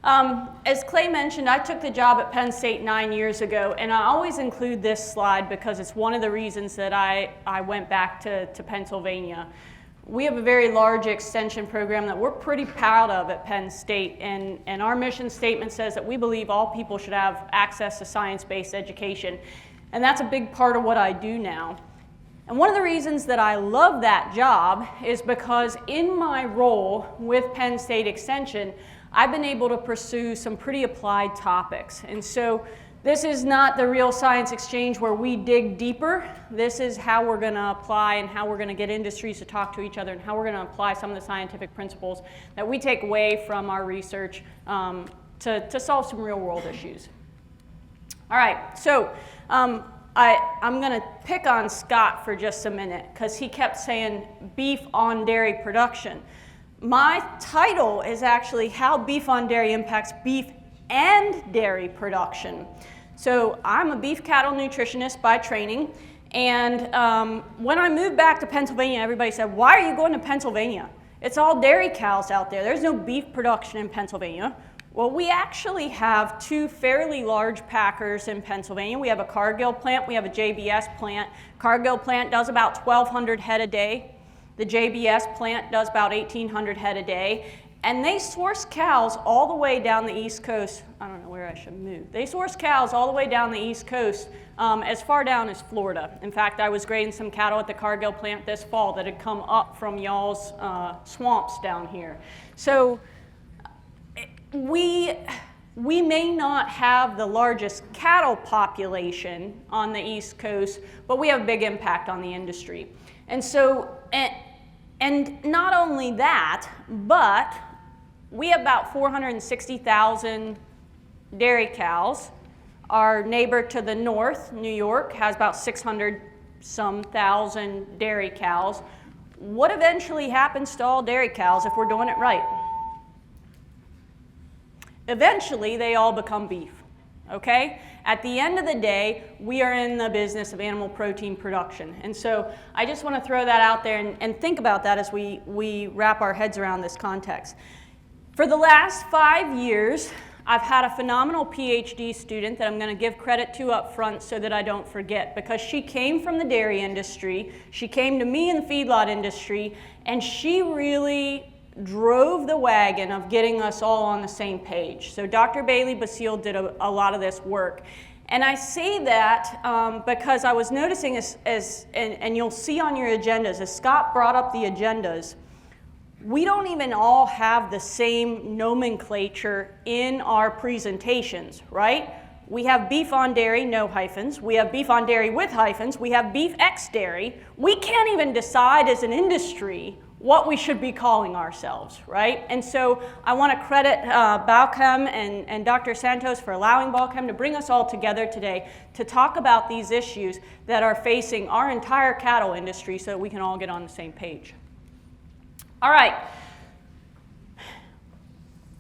As Clay mentioned, I took the job at Penn State 9 years ago, and I always include this slide because it's one of the reasons that I went back to Pennsylvania. We have a very large extension program that we're pretty proud of at Penn State, and our mission statement says that we believe all people should have access to science-based education, and that's a big part of what I do now. And one of the reasons that I love that job is because in my role with Penn State Extension, I've been able to pursue some pretty applied topics. And so this is not the real science exchange where we dig deeper. This is how we're going to apply and how we're going to get industries to talk to each other and how we're going to apply some of the scientific principles that we take away from our research to solve some real world issues. All right, so I'm going to pick on Scott for just a minute because he kept saying beef on dairy production. My title is actually How Beef on Dairy Impacts Beef and Dairy Production. So I'm a beef cattle nutritionist by training, and when I moved back to Pennsylvania, everybody said, why are you going to Pennsylvania? It's all dairy cows out there. There's no beef production in Pennsylvania. Well, we actually have two fairly large packers in Pennsylvania. We have a Cargill plant, we have a JBS plant. Cargill plant does about 1,200 head a day. The JBS plant does about 1,800 head a day. And they source cows all the way down the East Coast. I don't know where I should move. They source cows all the way down the East Coast, as far down as Florida. In fact, I was grading some cattle at the Cargill plant this fall that had come up from y'all's swamps down here. So we may not have the largest cattle population on the East Coast, but we have a big impact on the industry. And so, and not only that, but we have about 460,000 dairy cows. Our neighbor to the north, New York, has about 600-some thousand dairy cows. What eventually happens to all dairy cows if we're doing it right? Eventually, they all become beef, okay? At the end of the day, we are in the business of animal protein production. And so I just want to throw that out there and think about that as we wrap our heads around this context. For the last 5 years, I've had a phenomenal PhD student that I'm going to give credit to up front so that I don't forget, because she came from the dairy industry, she came to me in the feedlot industry, and she really drove the wagon of getting us all on the same page. So Dr. Bailey Basile did a lot of this work. And I say that because I was noticing, and you'll see on your agendas, as Scott brought up the agendas, we don't even all have the same nomenclature in our presentations, right? We have beef on dairy, no hyphens. We have beef on dairy with hyphens. We have beef X dairy. We can't even decide as an industry what we should be calling ourselves, right? And so I want to credit Balchem and Dr. Santos for allowing Balchem to bring us all together today to talk about these issues that are facing our entire cattle industry so that we can all get on the same page. All right.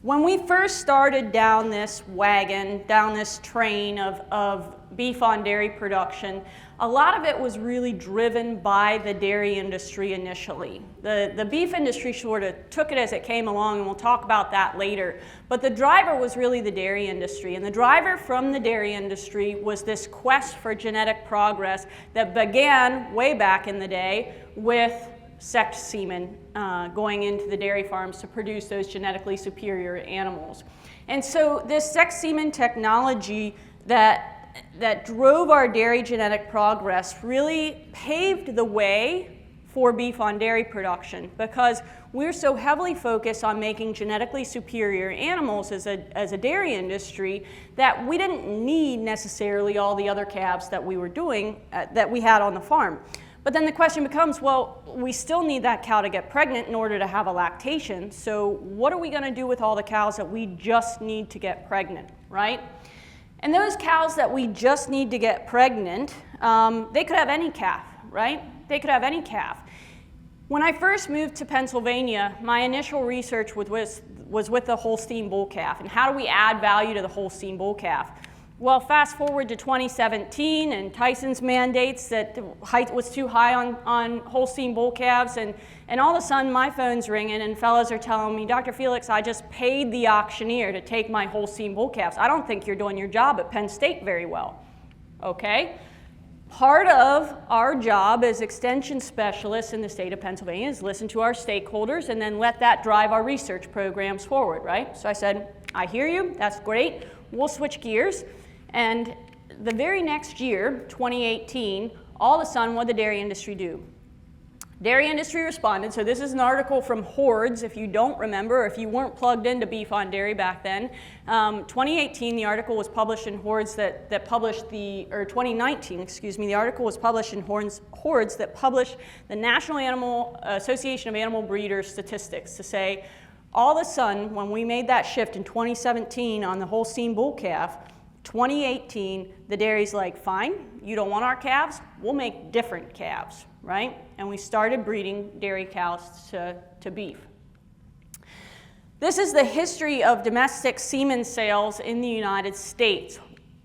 When we first started down this wagon, down this train of beef on dairy production, a lot of it was really driven by the dairy industry initially. The beef industry sort of took it as it came along, and we'll talk about that later. But the driver was really the dairy industry, and the driver from the dairy industry was this quest for genetic progress that began way back in the day with sexed semen going into the dairy farms to produce those genetically superior animals. And so this sexed semen technology that drove our dairy genetic progress really paved the way for beef on dairy production, because we're so heavily focused on making genetically superior animals as a dairy industry that we didn't need necessarily all the other calves that we were doing, that we had on the farm. But then the question becomes, well, we still need that cow to get pregnant in order to have a lactation, so what are we going to do with all the cows that we just need to get pregnant, right? And those cows that we just need to get pregnant, they could have any calf, right? They could have any calf. When I first moved to Pennsylvania, my initial research was with the Holstein bull calf, and how do we add value to the Holstein bull calf? Well, fast forward to 2017 and Tyson's mandates that the height was too high on Holstein bull calves, and all of a sudden my phone's ringing and fellows are telling me, Dr. Felix, I just paid the auctioneer to take my Holstein bull calves. I don't think you're doing your job at Penn State very well. Okay? Part of our job as extension specialists in the state of Pennsylvania is listen to our stakeholders and then let that drive our research programs forward, right? So I said, I hear you, that's great, we'll switch gears. And the very next year, 2018, all of a sudden, what did the dairy industry do? Dairy industry responded. So this is an article from Hordes, if you don't remember, or if you weren't plugged into Beef on Dairy back then. 2018, the article was published in Hordes that published or 2019, excuse me, the article was published in Hordes that published the National Association of Animal Breeders statistics to say, all of a sudden, when we made that shift in 2017 on the Holstein bull calf, 2018, the dairy's like, fine, you don't want our calves, we'll make different calves, right? And we started breeding dairy cows to beef. This is the history of domestic semen sales in the United States.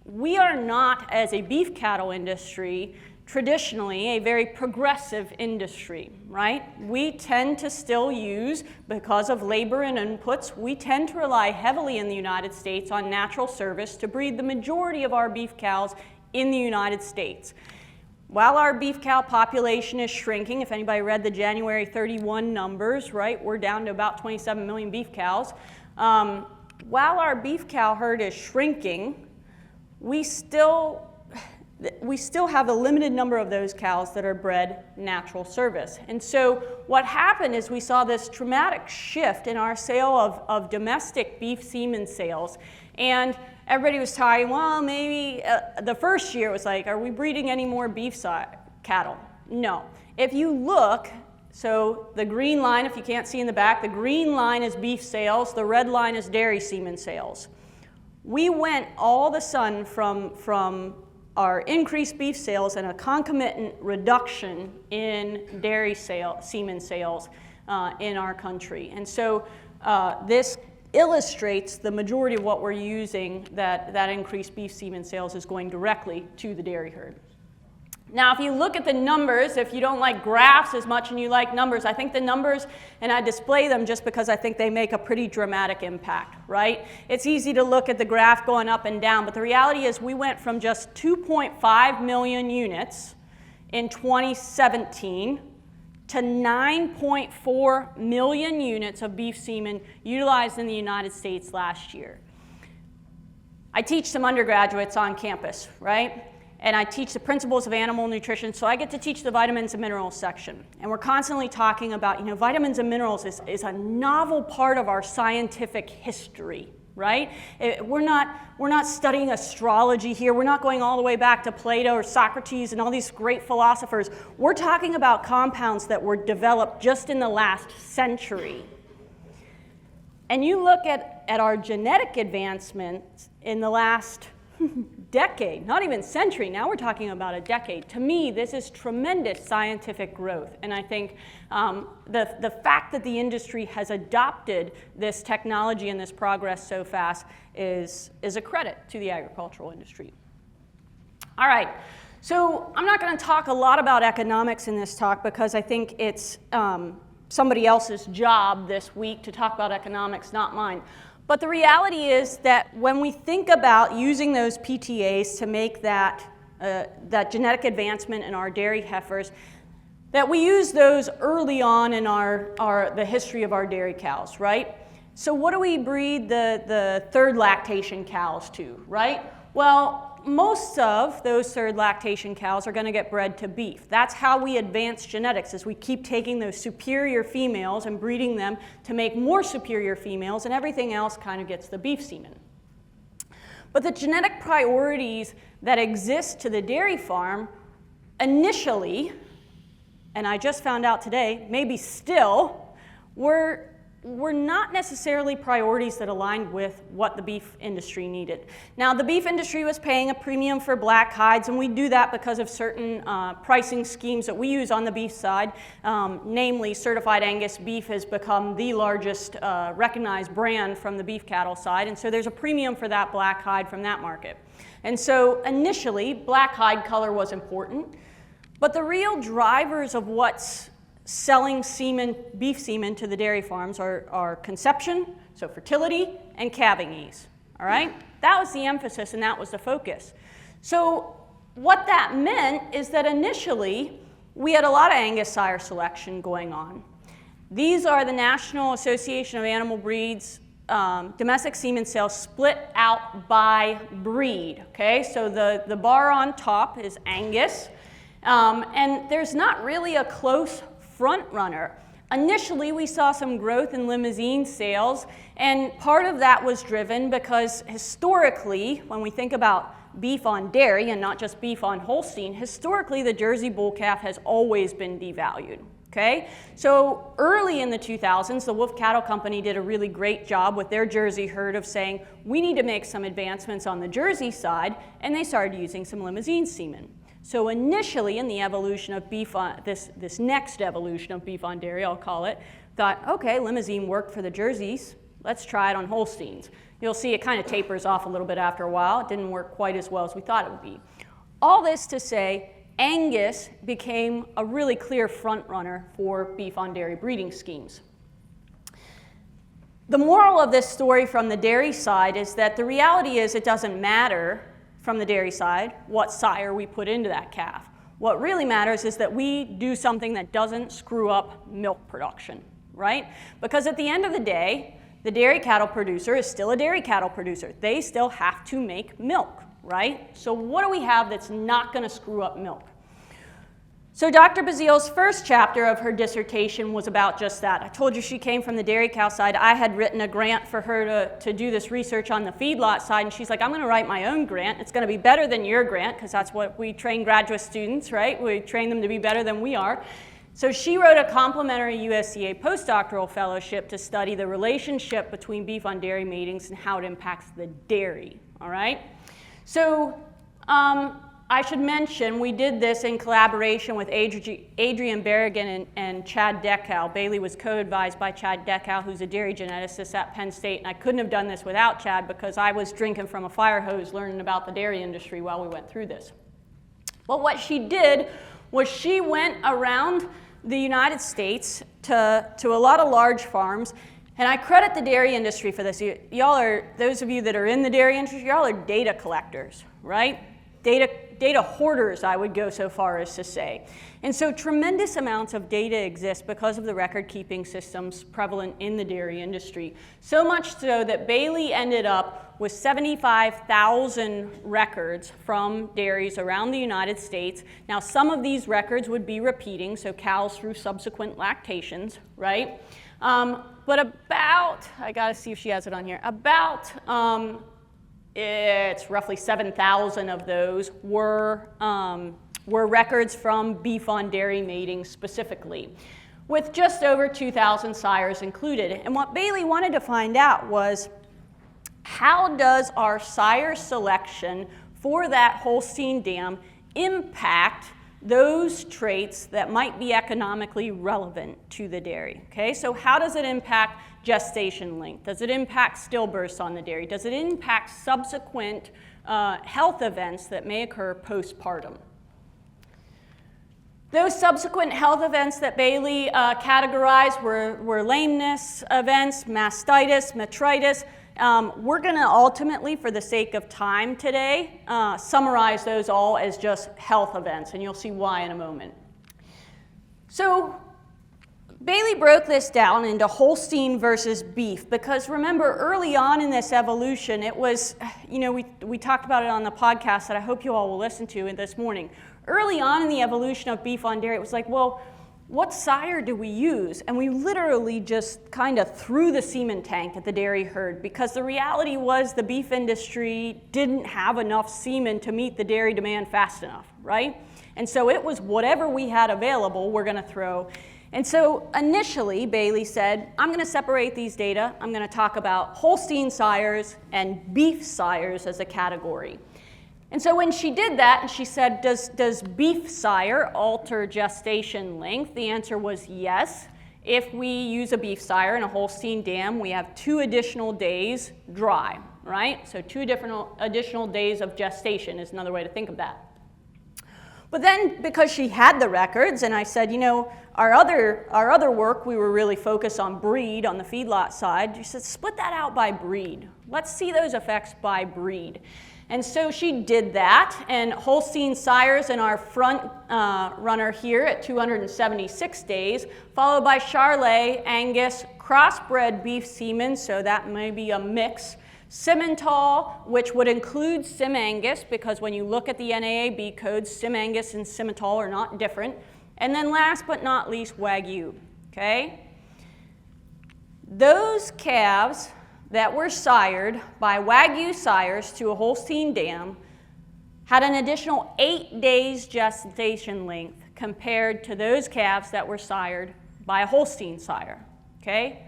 We are not, as a beef cattle industry, traditionally a very progressive industry, right? We tend to still use, because of labor and inputs, we tend to rely heavily in the United States on natural service to breed the majority of our beef cows in the United States. While our beef cow population is shrinking, if anybody read the January 31 numbers, right, we're down to about 27 million beef cows. While our beef cow herd is shrinking, we still have a limited number of those cows that are bred natural service. And so what happened is we saw this dramatic shift in our sale of domestic beef semen sales. And everybody was talking, well, maybe the first year was like, are we breeding any more beef cattle? No. If you look, so the green line, if you can't see in the back, the green line is beef sales, the red line is dairy semen sales. We went all of a sudden from our increased beef sales and a concomitant reduction in dairy semen sales in our country. And so this illustrates the majority of what we're using, that increased beef semen sales is going directly to the dairy herd. Now, if you look at the numbers, if you don't like graphs as much and you like numbers, I think the numbers, and I display them just because I think they make a pretty dramatic impact, right? It's easy to look at the graph going up and down, but the reality is we went from just 2.5 million units in 2017 to 9.4 million units of beef semen utilized in the United States last year. I teach some undergraduates on campus, right? And I teach the principles of animal nutrition, so I get to teach the vitamins and minerals section. And we're constantly talking about, vitamins and minerals is a novel part of our scientific history, right? We're not studying astrology here. We're not going all the way back to Plato or Socrates and all these great philosophers. We're talking about compounds that were developed just in the last century. And you look at our genetic advancements in the last decade, not even century, now we're talking about a decade. To me, this is tremendous scientific growth. And I think the fact that the industry has adopted this technology and this progress so fast is a credit to the agricultural industry. All right, so I'm not going to talk a lot about economics in this talk because I think it's somebody else's job this week to talk about economics, not mine. But the reality is that when we think about using those PTAs to make that genetic advancement in our dairy heifers, that we use those early on in the history of our dairy cows, right? So what do we breed the third lactation cows to, right? Well, most of those third lactation cows are going to get bred to beef. That's how we advance genetics, is we keep taking those superior females and breeding them to make more superior females, and everything else kind of gets the beef semen. But the genetic priorities that exist to the dairy farm initially, and I just found out today, maybe still, were were not necessarily priorities that aligned with what the beef industry needed. Now, the beef industry was paying a premium for black hides, and we do that because of certain pricing schemes that we use on the beef side. Namely, certified Angus beef has become the largest recognized brand from the beef cattle side, and so there's a premium for that black hide from that market. And so initially, black hide color was important, but the real drivers of what's selling semen, beef semen to the dairy farms are conception, so fertility, and calving ease, all right? That was the emphasis and that was the focus. So what that meant is that initially we had a lot of Angus sire selection going on. These are the National Association of Animal Breeds domestic semen sales split out by breed, okay? So the bar on top is Angus, and there's not really a close front runner. Initially, we saw some growth in limousine sales, and part of that was driven because historically, when we think about beef on dairy and not just beef on Holstein, historically the Jersey bull calf has always been devalued. Okay? So early in the 2000s, the Wolf Cattle Company did a really great job with their Jersey herd of saying, we need to make some advancements on the Jersey side, and they started using some limousine semen. So initially in the evolution of beef on, this next evolution of beef on dairy, I'll call it, thought, okay, limousine worked for the Jerseys, let's try it on Holsteins. You'll see it kind of tapers off a little bit after a while. It didn't work quite as well as we thought it would be. All this to say, Angus became a really clear front runner for beef on dairy breeding schemes. The moral of this story from the dairy side is that the reality is it doesn't matter from the dairy side what sire we put into that calf. What really matters is that we do something that doesn't screw up milk production, right? Because at the end of the day, the dairy cattle producer is still a dairy cattle producer. They still have to make milk, right? So what do we have that's not going to screw up milk? So Dr. Bazile's first chapter of her dissertation was about just that. I told you she came from the dairy cow side. I had written a grant for her to do this research on the feedlot side, and she's like, I'm going to write my own grant. It's going to be better than your grant, because that's what we train graduate students, right? We train them to be better than we are. So she wrote a complimentary USDA postdoctoral fellowship to study the relationship between beef on dairy matings and how it impacts the dairy, all right? So I should mention we did this in collaboration with Adrian Berrigan and Chad Deckow. Bailey was co-advised by Chad Deckow, who's a dairy geneticist at Penn State, and I couldn't have done this without Chad because I was drinking from a fire hose learning about the dairy industry while we went through this. But what she did was she went around the United States to a lot of large farms, and I credit the dairy industry for this. Y'all are, those of you that are in the dairy industry, y'all are data collectors, right? Data hoarders, I would go so far as to say. And so tremendous amounts of data exist because of the record-keeping systems prevalent in the dairy industry. So much so that Bailey ended up with 75,000 records from dairies around the United States. Now, some of these records would be repeating, so cows through subsequent lactations, right? But about, I gotta see if she has it on here, about, it's roughly 7,000 of those were records from beef on dairy mating specifically, with just over 2,000 sires included. And what Bailey wanted to find out was, how does our sire selection for that Holstein dam impact those traits that might be economically relevant to the dairy? Okay, so how does it impact gestation length? Does it impact stillbirths on the dairy? Does it impact subsequent health events that may occur postpartum? Those subsequent health events that Bailey categorized were lameness events, mastitis, metritis. We're going to ultimately, for the sake of time today, summarize those all as just health events, and you'll see why in a moment. So Bailey broke this down into Holstein versus beef, because remember, early on in this evolution, it was, you know, we talked about it on the podcast that I hope you all will listen to this morning. Early on in the evolution of beef on dairy, it was like, well, what sire do we use? And we literally just kind of threw the semen tank at the dairy herd, because the reality was the beef industry didn't have enough semen to meet the dairy demand fast enough, right? And so it was whatever we had available, we're going to throw. And so initially, Bailey said, I'm going to separate these data. I'm going to talk about Holstein sires and beef sires as a category. And so when she did that, and she said, does beef sire alter gestation length? The answer was yes. If we use a beef sire in a Holstein dam, we have 2 additional days dry, right? So 2 additional days of gestation is another way to think of that. But then, because she had the records, and I said, you know, our other work, we were really focused on breed on the feedlot side. She said, split that out by breed. Let's see those effects by breed. And so she did that, and Holstein sires in our front runner here at 276 days, followed by Charolais, Angus, crossbred beef semen, so that may be a mix, Simmental, which would include Sim Angus, because when you look at the NAAB codes, Sim Angus and Simmental are not different. And then last but not least, Wagyu, okay? Those calves that were sired by Wagyu sires to a Holstein dam had an additional 8 days gestation length compared to those calves that were sired by a Holstein sire, okay?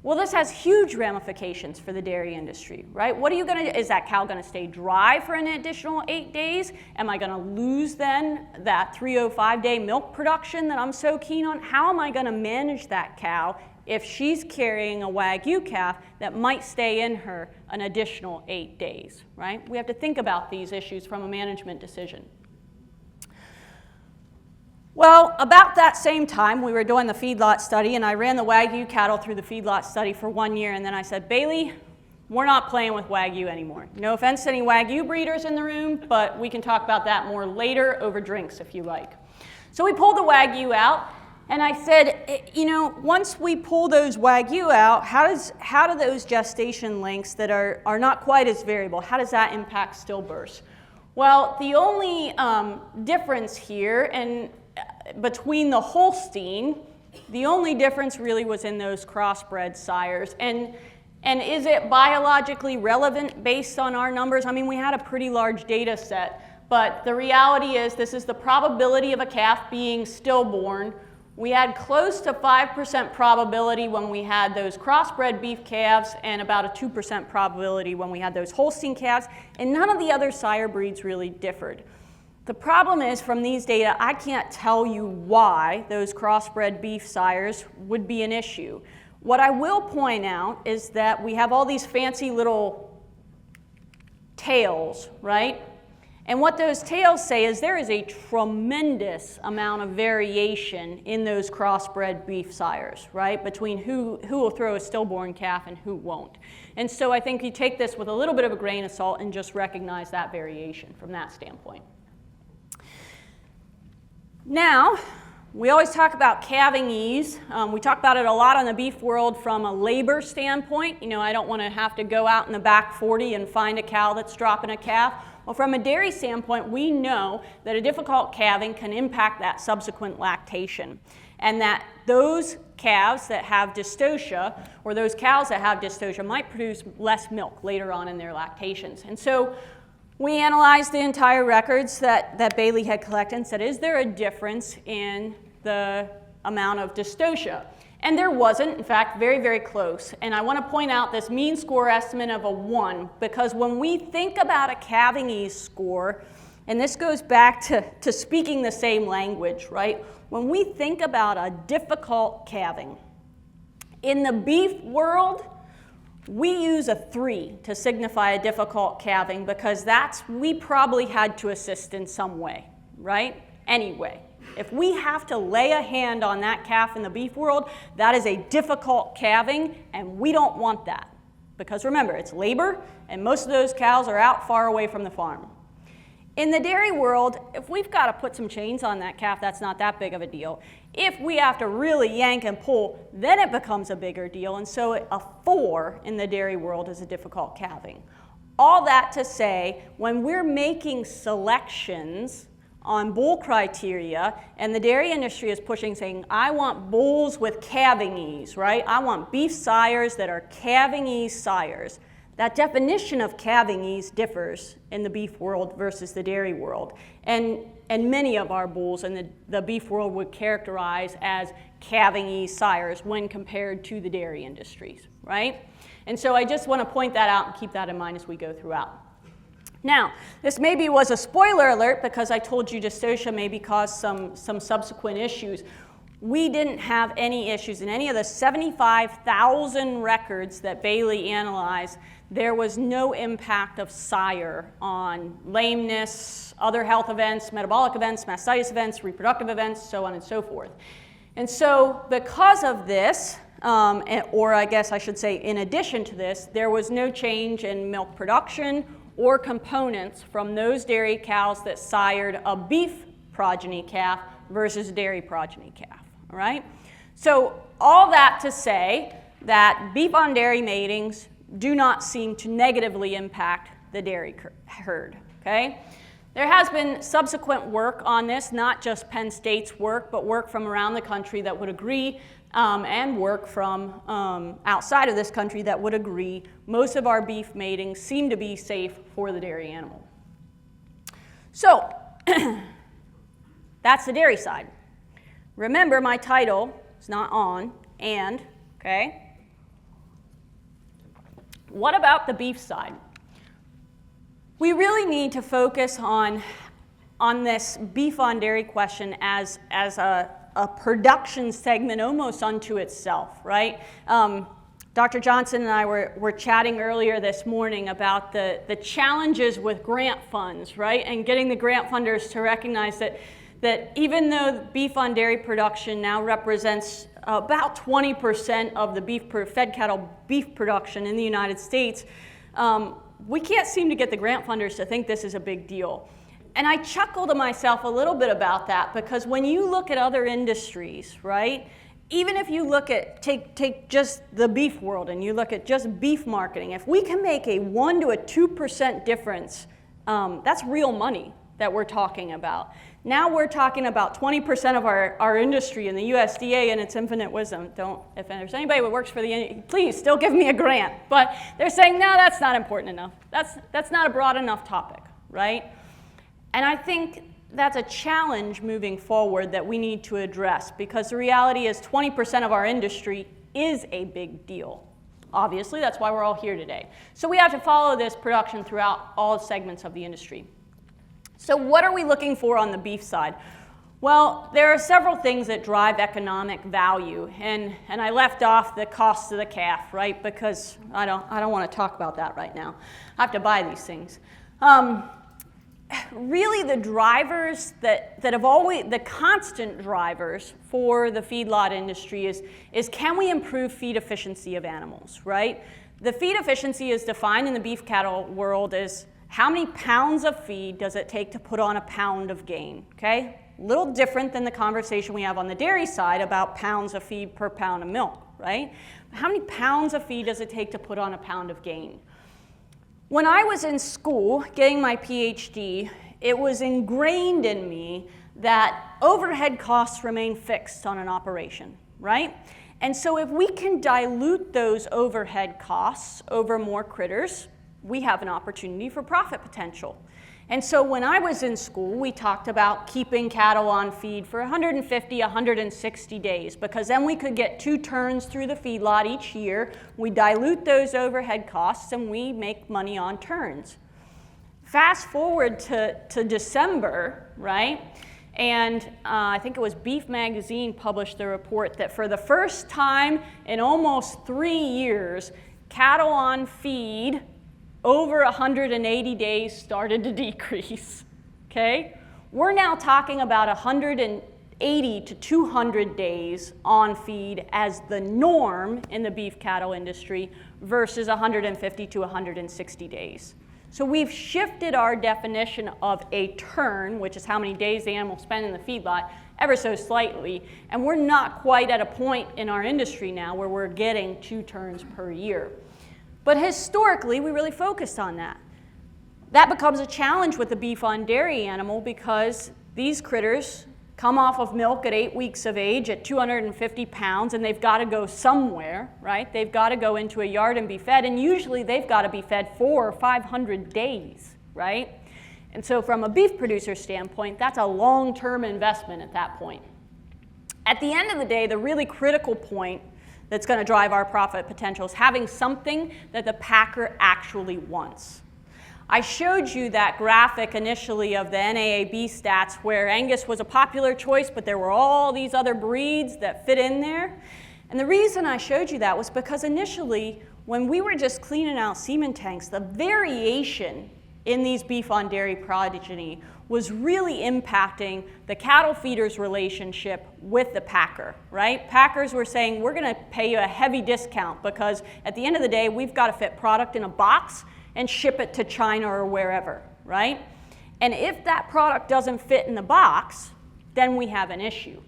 Well, this has huge ramifications for the dairy industry, right? What are you going to do? Is that cow going to stay dry for an additional 8 days? Am I going to lose then that 305-day milk production that I'm so keen on? How am I going to manage that cow if she's carrying a Wagyu calf that might stay in her an additional 8 days, right? We have to think about these issues from a management decision. Well, about that same time, we were doing the feedlot study, and I ran the Wagyu cattle through the feedlot study for 1 year, and then I said, Bailey, we're not playing with Wagyu anymore. No offense to any Wagyu breeders in the room, but we can talk about that more later over drinks if you like. So we pulled the Wagyu out, and I said, you know, once we pull those Wagyu out, how do those gestation lengths that are not quite as variable, how does that impact stillbirths? Well, the only difference here, and between the Holstein, the only difference really was in those crossbred sires. And is it biologically relevant based on our numbers? I mean, we had a pretty large data set, but the reality is this is the probability of a calf being stillborn. We had close to 5% probability when we had those crossbred beef calves and about a 2% probability when we had those Holstein calves, and none of the other sire breeds really differed. The problem is, from these data, I can't tell you why those crossbred beef sires would be an issue. What I will point out is that we have all these fancy little tails, right? And what those tails say is there is a tremendous amount of variation in those crossbred beef sires, right? Between who will throw a stillborn calf and who won't. And so I think you take this with a little bit of a grain of salt and just recognize that variation from that standpoint. Now, we always talk about calving ease. We talk about it a lot on the beef world from a labor standpoint. You know, I don't want to have to go out in the back 40 and find a cow that's dropping a calf. Well, from a dairy standpoint, we know that a difficult calving can impact that subsequent lactation, and that those calves that have dystocia, or those cows that have dystocia, might produce less milk later on in their lactations. And so we analyzed the entire records that Bailey had collected and said, is there a difference in the amount of dystocia? And there wasn't, in fact, very, very close. And I want to point out this mean score estimate of a 1, because when we think about a calving ease score, and this goes back to speaking the same language, right? When we think about a difficult calving, in the beef world, we use a 3 to signify a difficult calving because we probably had to assist in some way, right? Anyway, if we have to lay a hand on that calf in the beef world, that is a difficult calving, and we don't want that. Because remember, it's labor, and most of those cows are out far away from the farm. In the dairy world, if we've got to put some chains on that calf, that's not that big of a deal. If we have to really yank and pull, then it becomes a bigger deal. And so a 4 in the dairy world is a difficult calving. All that to say, when we're making selections on bull criteria, and the dairy industry is pushing, saying, I want bulls with calving ease, right? I want beef sires that are calving ease sires. that definition of calving ease differs in the beef world versus the dairy world. And many of our bulls in the beef world would characterize as calving ease sires when compared to the dairy industries, right? And so I just want to point that out and keep that in mind as we go throughout. Now, this maybe was a spoiler alert because I told you dystocia maybe caused some subsequent issues. We didn't have any issues in any of the 75,000 records that Bailey analyzed. There was no impact of sire on lameness, other health events, metabolic events, mastitis events, reproductive events, so on and so forth. And so because of this, or I guess I should say in addition to this, there was no change in milk production or components from those dairy cows that sired a beef progeny calf versus a dairy progeny calf, all right? So all that to say that beef on dairy matings do not seem to negatively impact the dairy herd, okay? There has been subsequent work on this, not just Penn State's work, but work from around the country that would agree, and work from outside of this country that would agree most of our beef matings seem to be safe for the dairy animal. So, that's the dairy side. Remember, my title is not on, and, okay? What about the beef side? We really need to focus on this beef on dairy question as a production segment almost unto itself, right? Dr. Johnson and I were chatting earlier this morning about the challenges with grant funds, right? And getting the grant funders to recognize that even though beef on dairy production now represents about 20% of the fed cattle beef production in the United States, we can't seem to get the grant funders to think this is a big deal. And I chuckle to myself a little bit about that because when you look at other industries, right, even if you look at, take just the beef world and you look at just beef marketing, if we can make a 1 to a 2% difference, that's real money that we're talking about. Now we're talking about 20% of our industry in the USDA and its infinite wisdom. If there's anybody who works for please still give me a grant. But they're saying, no, that's not important enough. That's not a broad enough topic, right? And I think that's a challenge moving forward that we need to address because the reality is 20% of our industry is a big deal. Obviously, that's why we're all here today. So we have to follow this production throughout all segments of the industry. So what are we looking for on the beef side? Well, there are several things that drive economic value, and I left off the cost of the calf, right? Because I don't want to talk about that right now. I have to buy these things. Really the drivers that have always, the constant drivers for the feedlot industry is can we improve feed efficiency of animals, right? The feed efficiency is defined in the beef cattle world as how many pounds of feed does it take to put on a pound of gain, okay? A little different than the conversation we have on the dairy side about pounds of feed per pound of milk, right? How many pounds of feed does it take to put on a pound of gain? When I was in school getting my PhD, it was ingrained in me that overhead costs remain fixed on an operation, right? And so if we can dilute those overhead costs over more critters, we have an opportunity for profit potential. And so when I was in school, we talked about keeping cattle on feed for 150, 160 days, because then we could get 2 turns through the feedlot each year. We dilute those overhead costs and we make money on turns. Fast forward to December, right? And I think it was Beef Magazine published the report that for the first time in almost 3 years, cattle on feed over 180 days started to decrease, okay? We're now talking about 180 to 200 days on feed as the norm in the beef cattle industry versus 150 to 160 days. So we've shifted our definition of a turn, which is how many days the animal spend in the feedlot, ever so slightly, and we're not quite at a point in our industry now where we're getting 2 turns per year. But historically, we really focused on that. That becomes a challenge with the beef on dairy animal because these critters come off of milk at 8 weeks of age at 250 pounds, and they've got to go somewhere, right? They've got to go into a yard and be fed, and usually they've got to be fed 400 or 500 days, right? And so from a beef producer standpoint, that's a long-term investment at that point. At the end of the day, the really critical point that's going to drive our profit potential is having something that the packer actually wants. I showed you that graphic initially of the NAAB stats where Angus was a popular choice, but there were all these other breeds that fit in there. And the reason I showed you that was because initially, when we were just cleaning out semen tanks, the variation in these beef on dairy progeny was really impacting the cattle feeders' relationship with the packer, right? Packers were saying, we're going to pay you a heavy discount because at the end of the day, we've got to fit product in a box and ship it to China or wherever, right? And if that product doesn't fit in the box, then we have an issue.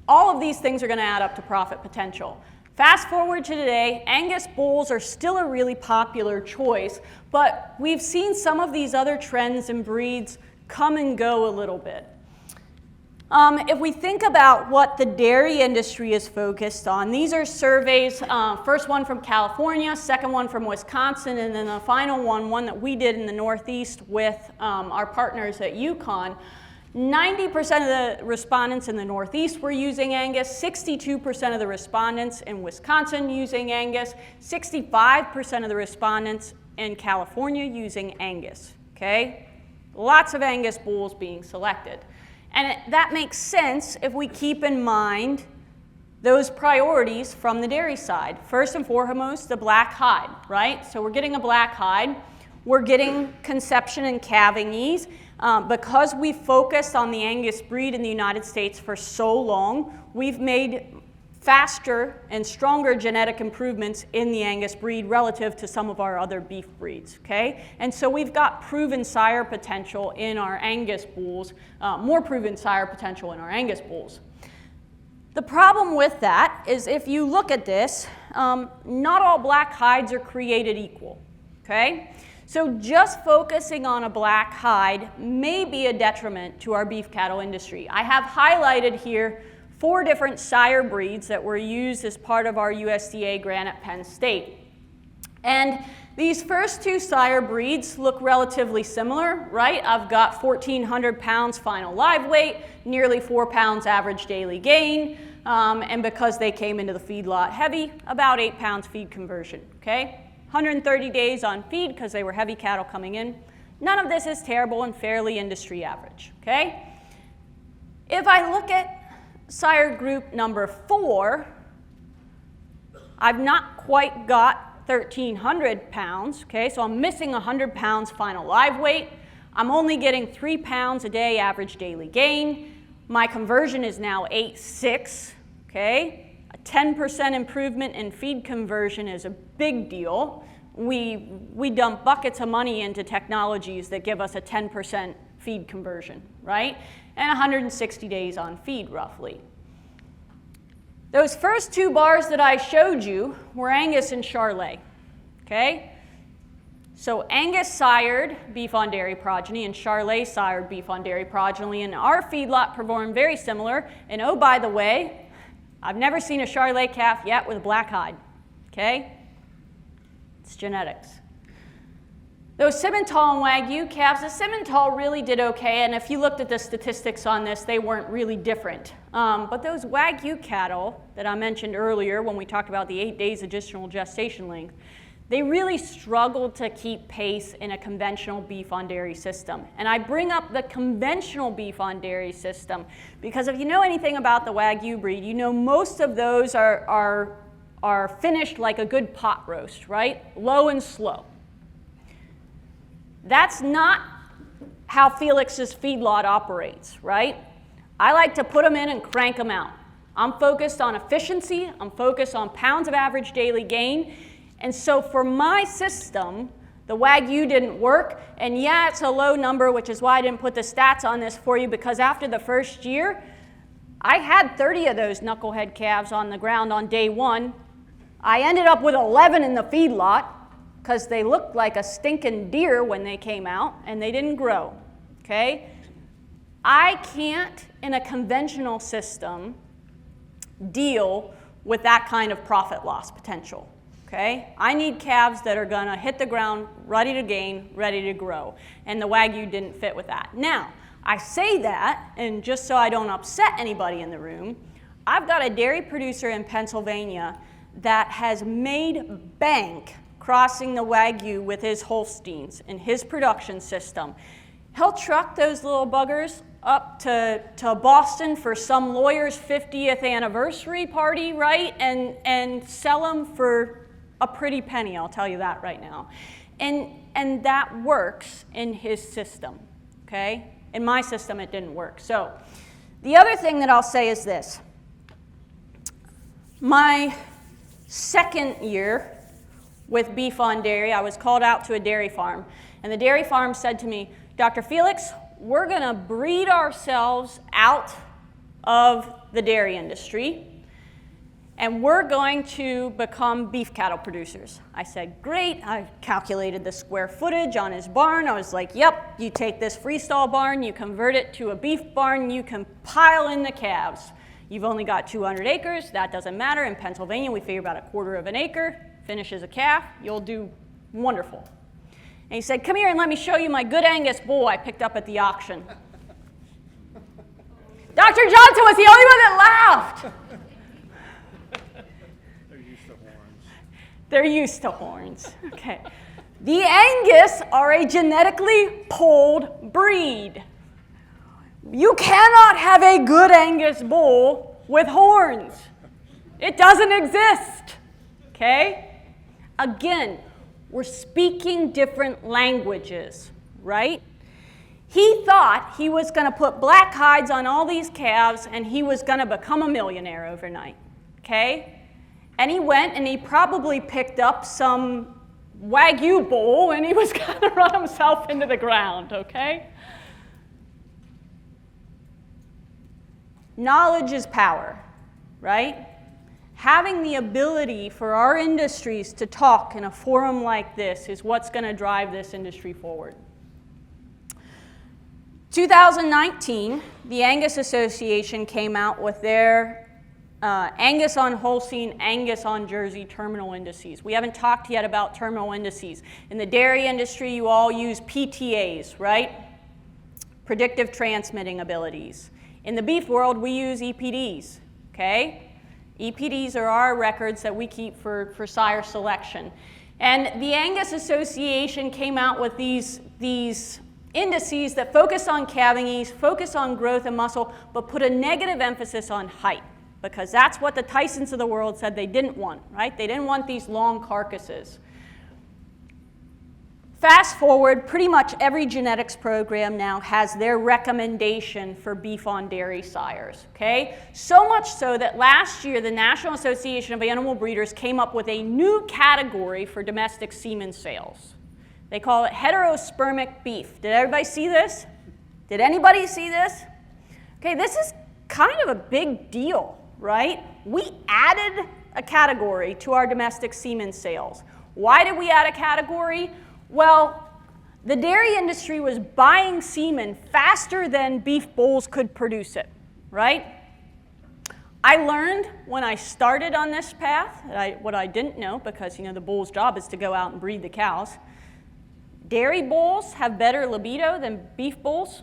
All of these things are going to add up to profit potential. Fast forward to today, Angus bulls are still a really popular choice, but we've seen some of these other trends and breeds come and go a little bit. If we think about what the dairy industry is focused on, these are surveys, first one from California, second one from Wisconsin, and then the final one that we did in the Northeast with our partners at UConn. 90% of the respondents in the Northeast were using Angus, 62% of the respondents in Wisconsin using Angus, 65% of the respondents in California using Angus, okay? Lots of Angus bulls being selected. And that makes sense if we keep in mind those priorities from the dairy side. First and foremost, the black hide, right? So we're getting a black hide. We're getting conception and calving ease. Because we focused on the Angus breed in the United States for so long, we've made faster and stronger genetic improvements in the Angus breed relative to some of our other beef breeds, okay? And so we've got proven sire potential in our Angus bulls, more proven sire potential in our Angus bulls. The problem with that is if you look at this, not all black hides are created equal, okay? So just focusing on a black hide may be a detriment to our beef cattle industry. I have highlighted here 4 different sire breeds that were used as part of our USDA grant at Penn State. And these first 2 sire breeds look relatively similar, right? I've got 1,400 pounds final live weight, nearly 4 pounds average daily gain, and because they came into the feedlot heavy, about 8 pounds feed conversion, okay? 130 days on feed because they were heavy cattle coming in. None of this is terrible and fairly industry average, okay? If I look at sire group number 4, I've not quite got 1,300 pounds, okay? So I'm missing 100 pounds final live weight. I'm only getting 3 pounds a day average daily gain. My conversion is now 8.6, okay? 10% improvement in feed conversion is a big deal. We dump buckets of money into technologies that give us a 10% feed conversion, right? And 160 days on feed, roughly. Those first 2 bars that I showed you were Angus and Charolais, okay? So Angus sired beef on dairy progeny and Charolais sired beef on dairy progeny, and our feedlot performed very similar. And oh, by the way, I've never seen a Charolais calf yet with a black hide, okay? It's genetics. Those Simmental and Wagyu calves, the Simmental really did okay, and if you looked at the statistics on this, they weren't really different. But those Wagyu cattle that I mentioned earlier when we talked about the 8 days additional gestation length, they really struggled to keep pace in a conventional beef on dairy system. And I bring up the conventional beef on dairy system because if you know anything about the Wagyu breed, you know most of those are finished like a good pot roast, right? Low and slow. That's not how Felix's feedlot operates, right? I like to put them in and crank them out. I'm focused on efficiency. I'm focused on pounds of average daily gain. And so for my system, the Wagyu didn't work. And yeah, it's a low number, which is why I didn't put the stats on this for you, because after the first year, I had 30 of those knucklehead calves on the ground on day 1. I ended up with 11 in the feedlot because they looked like a stinking deer when they came out and they didn't grow, okay? I can't, in a conventional system, deal with that kind of profit loss potential. Okay? I need calves that are going to hit the ground, ready to gain, ready to grow. And the Wagyu didn't fit with that. Now, I say that, and just so I don't upset anybody in the room, I've got a dairy producer in Pennsylvania that has made bank crossing the Wagyu with his Holsteins in his production system. He'll truck those little buggers up to Boston for some lawyer's 50th anniversary party, right? And sell them for a pretty penny, I'll tell you that right now. And that works in his system, okay? In my system, it didn't work. So the other thing that I'll say is this. My second year with beef on dairy, I was called out to a dairy farm. And the dairy farm said to me, Dr. Felix, we're going to breed ourselves out of the dairy industry, and we're going to become beef cattle producers. I said, great. I calculated the square footage on his barn. I was like, yep, you take this freestall barn, you convert it to a beef barn, you can pile in the calves. You've only got 200 acres. That doesn't matter. In Pennsylvania, we figure about 1/4 of an acre. Finishes a calf. You'll do wonderful. And he said, come here and let me show you my good Angus bull I picked up at the auction. Dr. Johnson was the only one that laughed. They're used to horns. They're used to horns. Okay. The Angus are a genetically polled breed. You cannot have a good Angus bull with horns. It doesn't exist. Okay? Again, we're speaking different languages, right? He thought he was going to put black hides on all these calves and he was going to become a millionaire overnight, okay? And he went and he probably picked up some Wagyu bull and he was going to run himself into the ground, okay? Knowledge is power, right? Having the ability for our industries to talk in a forum like this is what's going to drive this industry forward. 2019, the Angus Association came out with their Angus on Holstein, Angus on Jersey terminal indices. We haven't talked yet about terminal indices. In the dairy industry, you all use PTAs, right? Predictive transmitting abilities. In the beef world, we use EPDs, okay? EPDs are our records that we keep for sire selection. And the Angus Association came out with these indices that focus on calving ease, focus on growth and muscle, but put a negative emphasis on height, because that's what the Tysons of the world said they didn't want, right? They didn't want these long carcasses. Fast forward, pretty much every genetics program now has their recommendation for beef on dairy sires, okay? So much so that last year the National Association of Animal Breeders came up with a new category for domestic semen sales. They call it heterospermic beef. Did everybody see this? Did anybody see this? Okay, this is kind of a big deal, right? We added a category to our domestic semen sales. Why did we add a category? Well, the dairy industry was buying semen faster than beef bulls could produce it, right? I learned when I started on this path, what I didn't know, because the bull's job is to go out and breed the cows. Dairy bulls have better libido than beef bulls.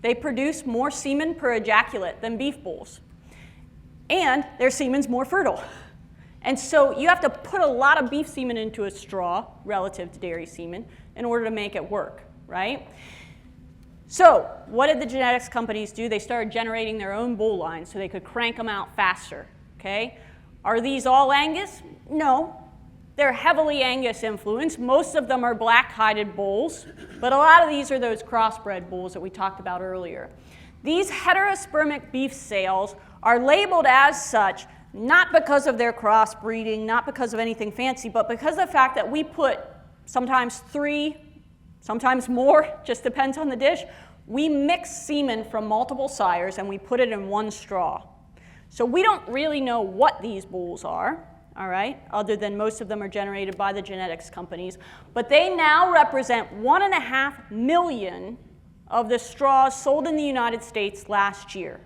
They produce more semen per ejaculate than beef bulls. And their semen's more fertile. And so you have to put a lot of beef semen into a straw relative to dairy semen in order to make it work, right? So what did the genetics companies do? They started generating their own bull lines so they could crank them out faster, okay? Are these all Angus? No. They're heavily Angus influenced. Most of them are black-hided bulls, but a lot of these are those crossbred bulls that we talked about earlier. These heterospermic beef sales are labeled as such not because of their crossbreeding, not because of anything fancy, but because of the fact that we put sometimes 3, sometimes more, just depends on the dish. We mix semen from multiple sires and we put it in one straw. So we don't really know what these bulls are, all right, other than most of them are generated by the genetics companies. But they now represent 1.5 million of the straws sold in the United States last year,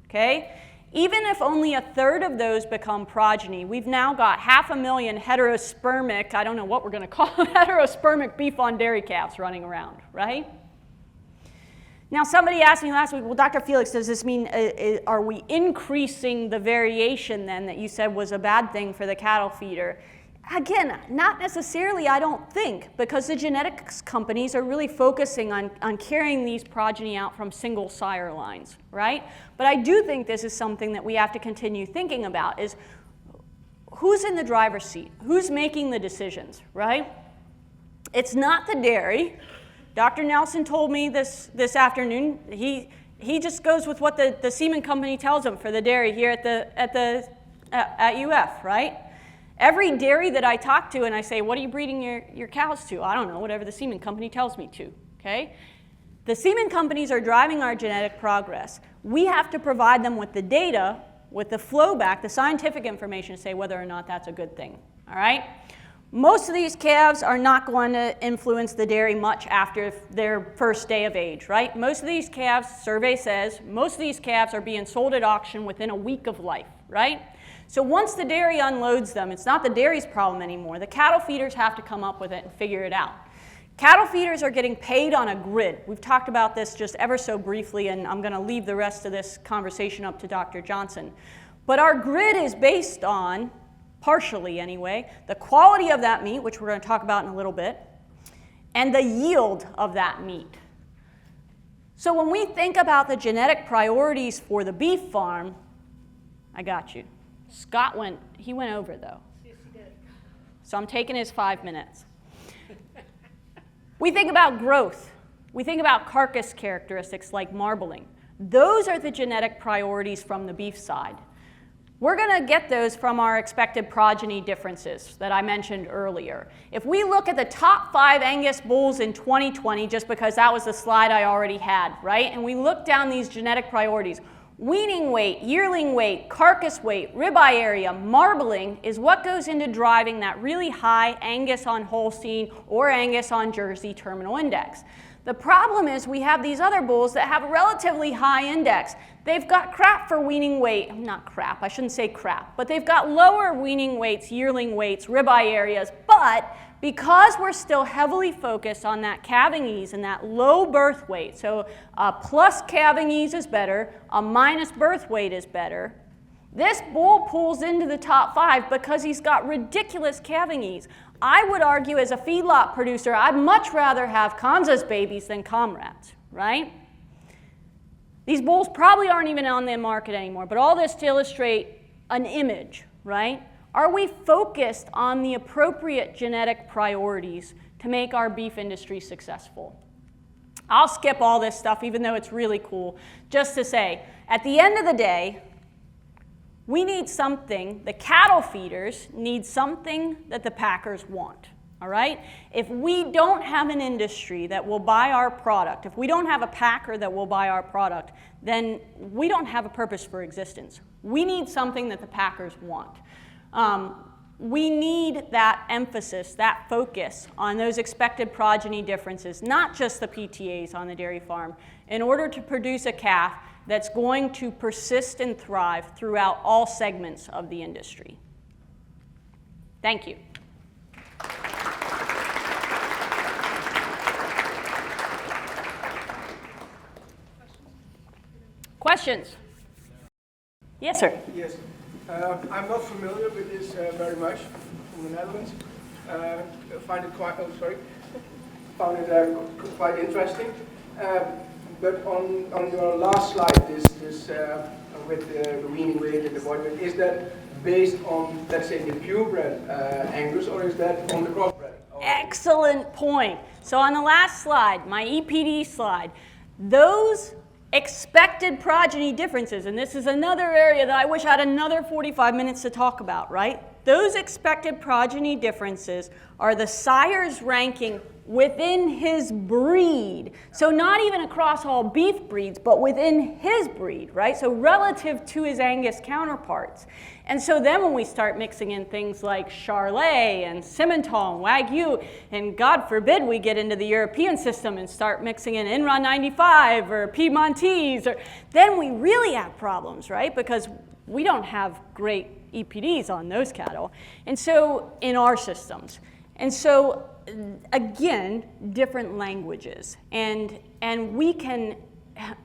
okay? Even if only a third of those become progeny, we've now got 500,000 heterospermic, I don't know what we're going to call it, heterospermic beef on dairy calves running around, right? Now, somebody asked me last week, well, Dr. Felix, does this mean, are we increasing the variation then that you said was a bad thing for the cattle feeder? Again, not necessarily, I don't think, because the genetics companies are really focusing on carrying these progeny out from single sire lines, right? But I do think this is something that we have to continue thinking about, is who's in the driver's seat? Who's making the decisions, right? It's not the dairy. Dr. Nelson told me this afternoon, he just goes with what the semen company tells him for the dairy here at UF, right? Every dairy that I talk to and I say, what are you breeding your cows to? I don't know, whatever the semen company tells me to, okay? The semen companies are driving our genetic progress. We have to provide them with the data, with the flow back, the scientific information to say whether or not that's a good thing, all right? Most of these calves are not going to influence the dairy much after their first day of age, right? Most of these calves, survey says, most of these calves are being sold at auction within a week of life, right? So once the dairy unloads them, it's not the dairy's problem anymore. The cattle feeders have to come up with it and figure it out. Cattle feeders are getting paid on a grid. We've talked about this just ever so briefly, and I'm going to leave the rest of this conversation up to Dr. Johnson. But our grid is based on, partially anyway, the quality of that meat, which we're going to talk about in a little bit, and the yield of that meat. So when we think about the genetic priorities for the beef farm, I got you. Scott went over though. Yes, he did. So I'm taking his 5 minutes. We think about growth. We think about carcass characteristics like marbling. Those are the genetic priorities from the beef side. We're going to get those from our expected progeny differences that I mentioned earlier. If we look at the top 5 Angus bulls in 2020, just because that was the slide I already had, right? And we look down these genetic priorities, weaning weight, yearling weight, carcass weight, ribeye area, marbling is what goes into driving that really high Angus on Holstein or Angus on Jersey terminal index. The problem is we have these other bulls that have a relatively high index. They've got crap for weaning weight, not crap, I shouldn't say crap, but they've got lower weaning weights, yearling weights, ribeye areas, but because we're still heavily focused on that calving ease and that low birth weight, so a plus calving ease is better, a minus birth weight is better, this bull pulls into the top 5 because he's got ridiculous calving ease. I would argue as a feedlot producer, I'd much rather have Kansas babies than comrades, right? These bulls probably aren't even on the market anymore, but all this to illustrate an image, right? Are we focused on the appropriate genetic priorities to make our beef industry successful? I'll skip all this stuff, even though it's really cool, just to say, at the end of the day, we need something, the cattle feeders need something that the packers want, all right? If we don't have an industry that will buy our product, if we don't have a packer that will buy our product, then we don't have a purpose for existence. We need something that the packers want. We need that emphasis, that focus on those expected progeny differences, not just the PTAs on the dairy farm, in order to produce a calf that's going to persist and thrive throughout all segments of the industry. Thank you. Questions? Yes, sir. Yes. I'm not familiar with this very much from the Netherlands. Found it quite interesting. But on your last slide, this with the weaning weight and the body weight, is that based on, let's say, the purebred Angus, or is that on the crossbred? Excellent point. So on the last slide, my EPD slide, those expected progeny differences, and this is another area that I wish I had another 45 minutes to talk about, right? Those expected progeny differences are the sire's ranking within his breed. So not even across all beef breeds, but within his breed, right? So relative to his Angus counterparts. And so then when we start mixing in things like Charolais and Simmental and Wagyu, and God forbid we get into the European system and start mixing in Inra 95 or Piedmontese, then we really have problems, right? Because we don't have great EPDs on those cattle, and so in our systems. And so again, different languages, and we can,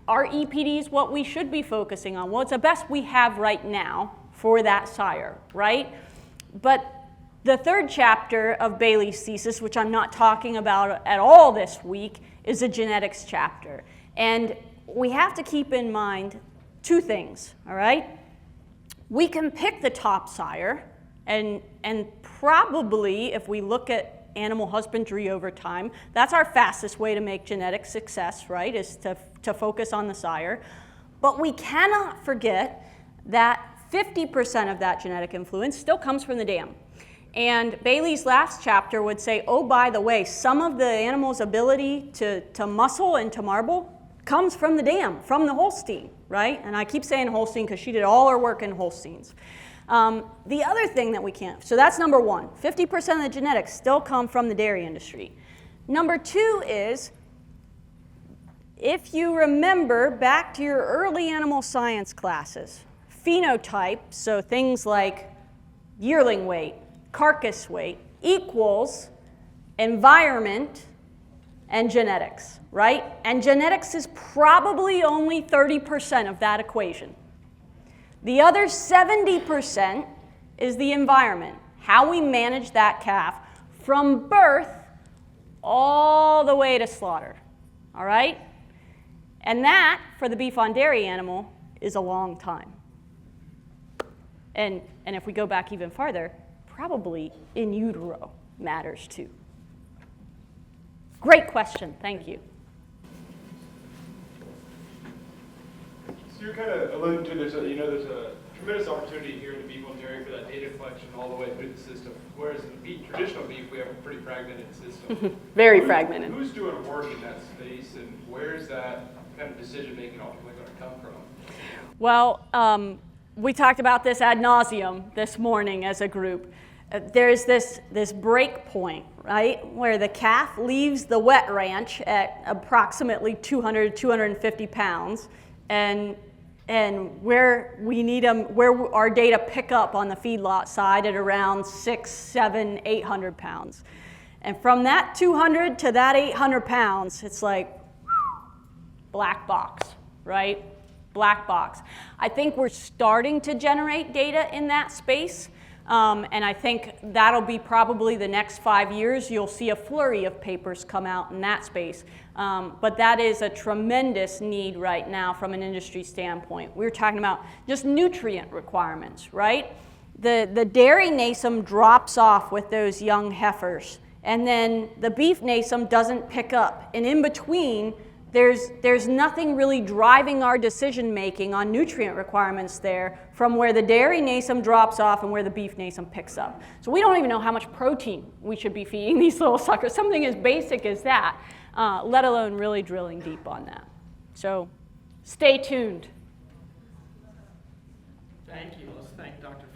our EPDs, what we should be focusing on, well, it's the best we have right now for that sire, right? But the third chapter of Bailey's thesis, which I'm not talking about at all this week, is a genetics chapter. And we have to keep in mind two things, all right? We can pick the top sire, and probably if we look at animal husbandry over time, that's our fastest way to make genetic success, right, is to focus on the sire. But we cannot forget that 50% of that genetic influence still comes from the dam. And Bailey's last chapter would say, oh, by the way, some of the animal's ability to muscle and to marble comes from the dam, from the Holstein, right? And I keep saying Holstein because she did all her work in Holsteins. The other thing that we can't, so that's number one, 50% of the genetics still come from the dairy industry. Number two is, if you remember back to your early animal science classes, phenotype, so things like yearling weight, carcass weight, equals environment and genetics, right? And genetics is probably only 30% of that equation. The other 70% is the environment, how we manage that calf from birth all the way to slaughter, all right? And that, for the beef on dairy animal, is a long time. And if we go back even farther, probably in utero matters too. Great question, thank you. So you're kind of alluding to there's a tremendous opportunity here in the beef on dairy for that data collection all the way through the system. Whereas in the traditional beef, we have a pretty fragmented system. Very fragmented. Who's doing work in that space, and where's that kind of decision making ultimately going to come from? Well, we talked about this ad nauseum this morning as a group. There's this break point, right, where the calf leaves the wet ranch at approximately 200, 250 pounds, and where we need them, where our data pick up on the feedlot side at around 600, 700, 800 pounds. And from that 200 to that 800 pounds, it's like black box, right? Black box. I think we're starting to generate data in that space. And I think that'll be probably the next 5 years. You'll see a flurry of papers come out in that space. But that is a tremendous need right now from an industry standpoint. We're talking about just nutrient requirements, right? The dairy nasum drops off with those young heifers, and then the beef nasum doesn't pick up. And in between, there's nothing really driving our decision making on nutrient requirements there from where the dairy nasum drops off and where the beef nasum picks up. So we don't even know how much protein we should be feeding these little suckers, something as basic as that, let alone really drilling deep on that. So stay tuned. Thank you. Let's thank Dr.